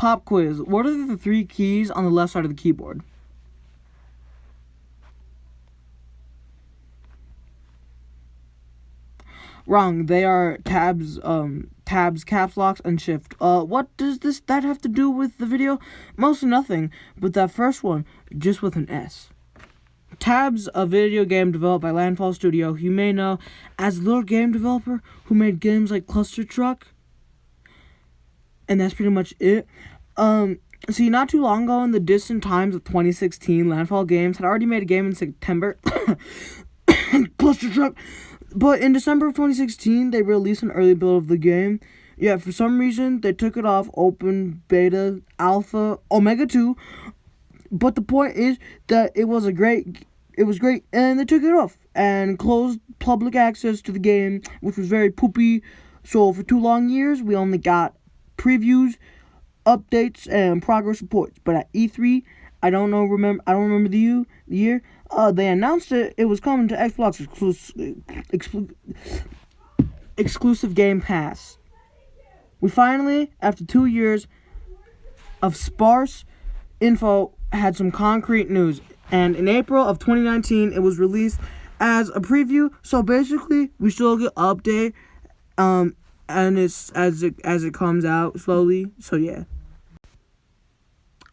Pop quiz. What are the 3 keys on the left side of the keyboard? Wrong. They are tabs, caps locks, and shift. What does that have to do with the video? Mostly nothing, but that first one, just with an S. T.A.B.S, a video game developed by Landfall Studio, who you may know as a little game developer who made games like Cluster Truck. And that's pretty much it. See, not too long ago, in the distant times of 2016, Landfall Games had already made a game in September. Cluster Truck. But in December of 2016, they released an early build of the game. Yeah, for some reason, they took it off open, beta, alpha, omega 2. But the point is that it was great, and they took it off and closed public access to the game, which was very poopy. So for 2 long years, we only got previews, updates, and progress reports. But at E3, I don't remember the year. They announced it was coming to Xbox exclusive Game Pass. We finally, after 2 years of sparse info, had some concrete news. And in April of 2019, it was released as a preview. So basically, we still get update, and it's as it comes out slowly. So yeah.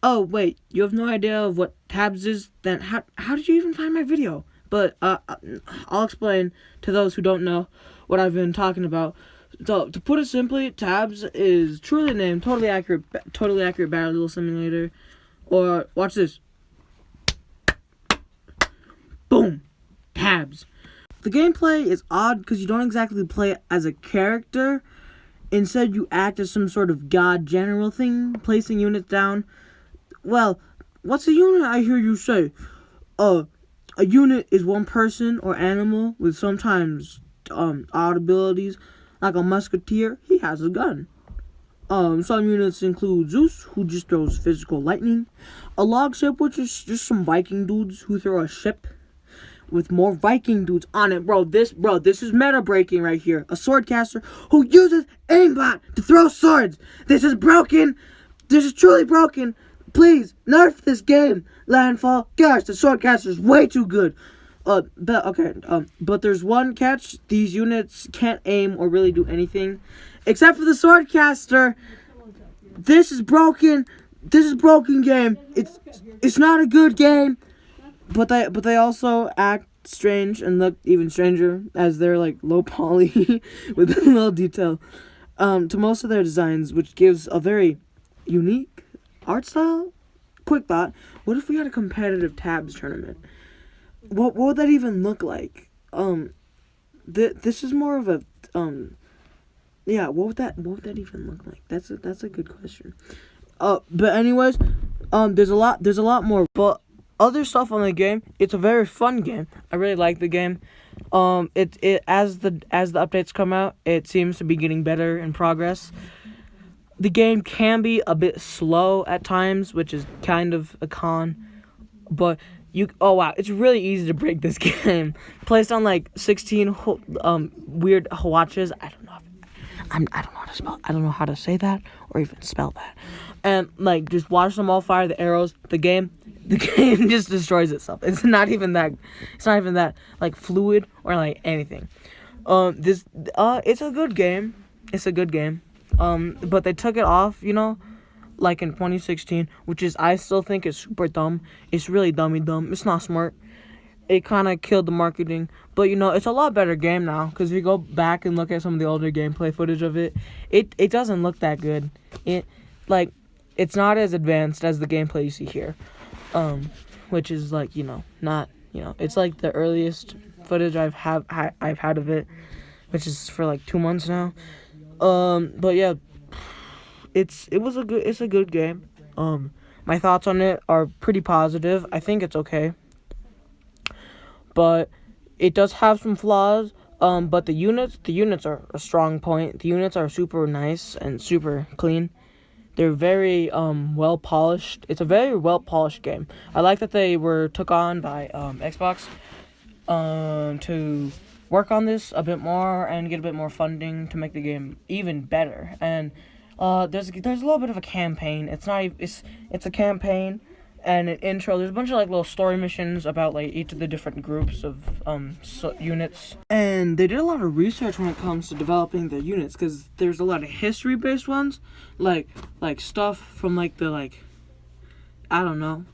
Oh, wait, you have no idea of what T.A.B.S is? Then how did you even find my video? But I'll explain to those who don't know what I've been talking about. So, to put it simply, T.A.B.S is truly named Totally Accurate Battle Simulator. Or, watch this. Boom. T.A.B.S. The gameplay is odd because you don't exactly play as a character. Instead, you act as some sort of god general thing, placing units down. Well, what's a unit, I hear you say? A unit is one person or animal with sometimes odd abilities. Like a musketeer, he has a gun. Some units include Zeus, who just throws physical lightning. A log ship, which is just some Viking dudes who throw a ship with more Viking dudes on it. This is meta breaking right here. A swordcaster who uses aimbot to throw swords. This is broken. This is truly broken. Please, nerf this game, Landfall. Gosh, the swordcaster is way too good. But there's one catch. These units can't aim or really do anything. Except for the swordcaster. This is broken. This is broken game. It's not a good game. But they also act strange and look even stranger as they're like low poly with a little detail to most of their designs, which gives a very unique art style. Quick thought: what if we had a competitive T.A.B.S tournament? What would that even look like? This is more of a yeah. What would that even look like? That's a good question. But anyways, there's a lot more. But other stuff on the game. It's a very fun game. I really like the game. It as the updates come out, it seems to be getting better in progress. The game can be a bit slow at times, which is kind of a con. But oh wow, it's really easy to break this game. Placed on like 16 weird watches. I don't know how to spell. I don't know how to say that or even spell that. And like just watch them all fire the arrows. The game just destroys itself. It's not even that like fluid or like anything. It's a good game. But they took it off, like in 2016, which is, I still think is super dumb. It's really dummy dumb. It's not smart. It kind of killed the marketing. But, it's a lot better game now. Because if you go back and look at some of the older gameplay footage of it, it doesn't look that good. It's not as advanced as the gameplay you see here. Which is, not, it's like the earliest footage I've had of it, which is for, 2 months now. But yeah, it's a good game. My thoughts on it are pretty positive. I think it's okay. But it does have some flaws. But the units are a strong point. The units are super nice and super clean. They're very well polished. It's a very well polished game. I like that they were took on by Xbox to work on this a bit more and get a bit more funding to make the game even better. And there's a little bit of a campaign. It's not it's a campaign and an intro. There's a bunch of like little story missions about like each of the different groups of units. And they did a lot of research when it comes to developing their units, because there's a lot of history based ones, like stuff from like the I don't know,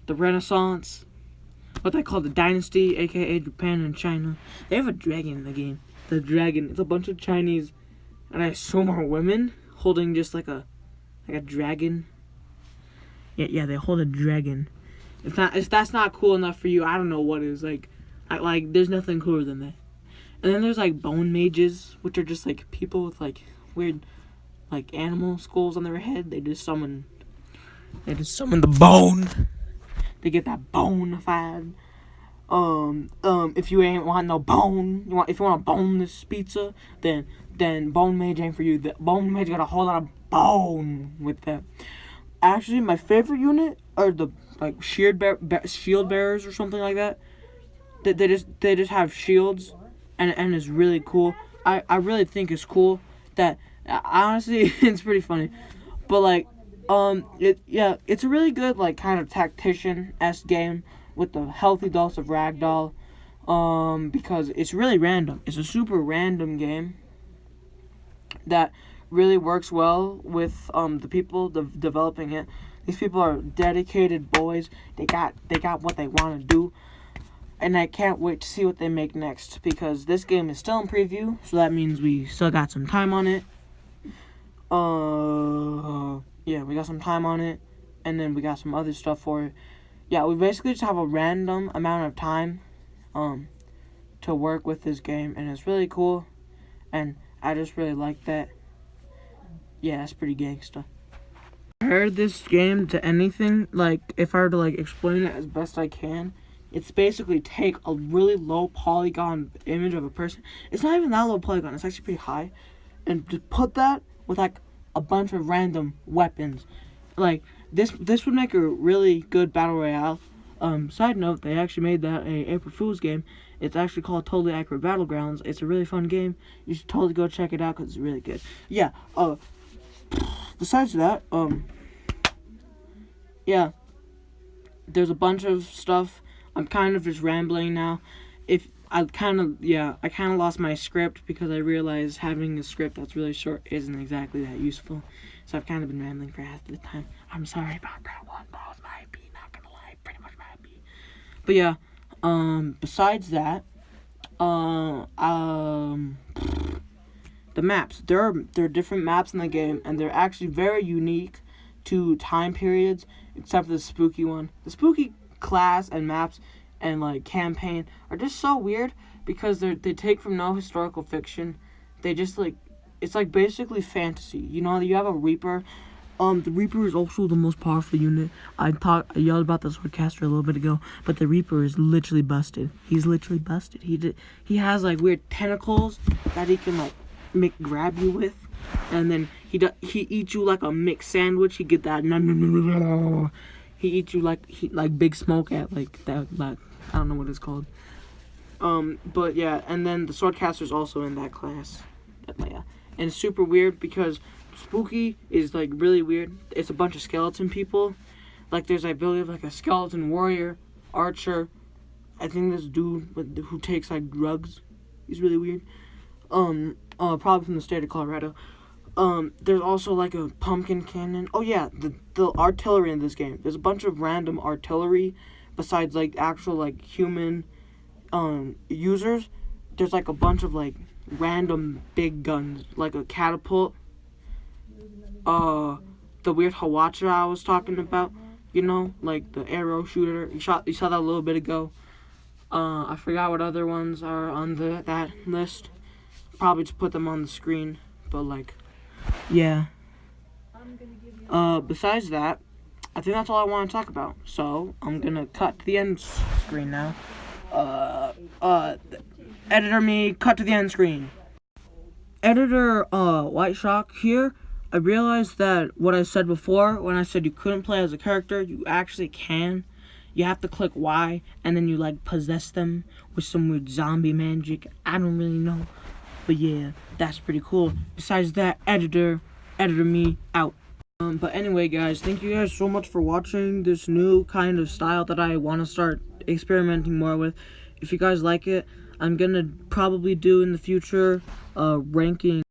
the Renaissance, what they call the Dynasty, aka Japan and China. They have a dragon in the game. The dragon, it's a bunch of Chinese, and I assume are women, holding just like a dragon. Yeah, they hold a dragon. If that's not cool enough for you, I don't know what is. Like there's nothing cooler than that. And then there's like bone mages, which are just like people with like weird like animal skulls on their head. They just summon the bone. They get that bone-fied. If you ain't want no bone, if you want to bone this pizza, then bone mage ain't for you. The bone mage got a whole lot of bone with them. Actually, my favorite unit are the like shield bearers or something like that. They just have shields, and it's really cool. I really think it's cool that honestly it's pretty funny, but like it's a really good like kind of tactician-esque game with a healthy dose of ragdoll, because it's really random. It's a super random game that really works well with the people developing it. These people are dedicated boys. They got what they want to do, and I can't wait to see what they make next, because this game is still in preview, so that means we still got some time on it. Yeah, we got some time on it, and then we got some other stuff for it. Yeah, we basically just have a random amount of time to work with this game, and it's really cool, and I just really like that. Yeah, that's pretty gangsta. Compare this game to anything, like if I were to like explain it as best I can, it's basically take a really low polygon image of a person. It's not even that low polygon, it's actually pretty high, and just put that with like a bunch of random weapons. Like this would make a really good battle royale. Side note, they actually made that a April Fool's game. It's actually called Totally Accurate Battlegrounds. It's a really fun game. You should totally go check it out because it's really good. Yeah. Besides that, yeah, there's a bunch of stuff. I'm kind of just rambling now. I kind of lost my script because I realized having a script that's really short isn't exactly that useful. So I've kind of been rambling for half the time. I'm sorry about that one. That was my IP, not gonna lie, pretty much my IP. But yeah, besides that, the maps. There are different maps in the game, and they're actually very unique to time periods, except for the spooky one. The spooky class and maps and like campaign are just so weird because they take from no historical fiction. They just like, it's like basically fantasy. You know, you have a Reaper. The Reaper is also the most powerful unit. I yelled about the Swordcaster a little bit ago, but the Reaper is literally busted. He's literally busted. He has like weird tentacles that he can like grab you with, and then he eats you like a mixed sandwich. He get that he eats you like Big Smoke at like that, like I don't know what it's called. But yeah, and then the Swordcaster's also in that class. Yeah, and it's super weird because spooky is like really weird. It's a bunch of skeleton people. Like there's, I believe, like a skeleton warrior, archer. I think this dude who takes like drugs. He's really weird. Probably from the state of Colorado. There's also like a pumpkin cannon. Oh yeah, the artillery in this game. There's a bunch of random artillery besides like actual like human users. There's like a bunch of like random big guns, like a catapult. The weird Hawatcha I was talking about, you know, like the arrow shooter. You saw that a little bit ago. I forgot what other ones are on that list. Probably just put them on the screen, but like, yeah. Besides that, I think that's all I want to talk about. So I'm gonna cut to the end screen now. Editor me, cut to the end screen. Editor, White Shock here. I realized that what I said before, when I said you couldn't play as a character, you actually can. You have to click Y, and then you like possess them with some weird zombie magic. I don't really know. But yeah, that's pretty cool. Besides that, editor, editor me out. But anyway, guys, thank you guys so much for watching this new kind of style that I want to start experimenting more with. If you guys like it, I'm gonna probably do in the future ranking,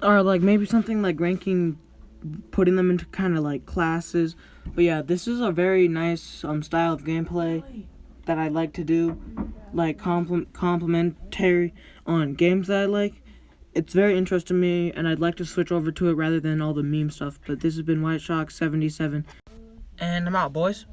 or like maybe something like ranking, putting them into kind of like classes. But yeah, this is a very nice style of gameplay that I like to do, like complimentary on games that I like. It's very interesting to me, and I'd like to switch over to it rather than all the meme stuff. But this has been White Shock 77, and I'm out, boys.